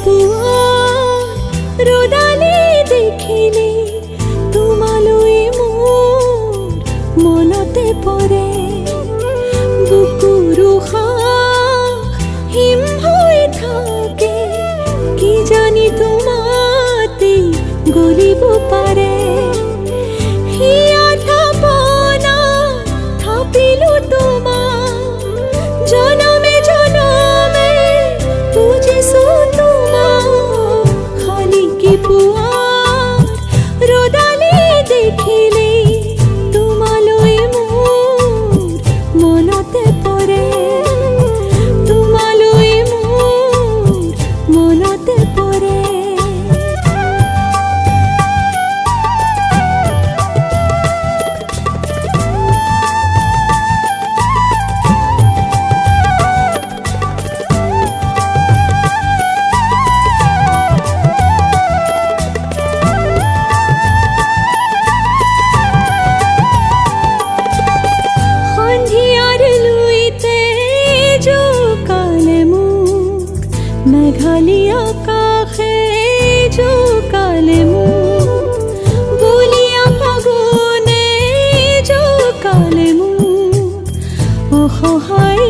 পুৱা ৰ'দালি দেখিলে তোমালৈ মোৰ মনতে পৰে বুকুৰ উশাহ হিম হৈ থাকে কি জানি তোমাতে গলিব পাৰে জনমে জনমে বুজিছো তোমাক খালি কি পুৱা ৰ'দালি দেখিলে তোমালৈ মোৰ মনতে পৰে তোমালৈ মোৰ মনতে পৰে মেঘালী আকাশে জোকালে মোক বলিয়া ফাগুনে জোকালে মোক অসহায়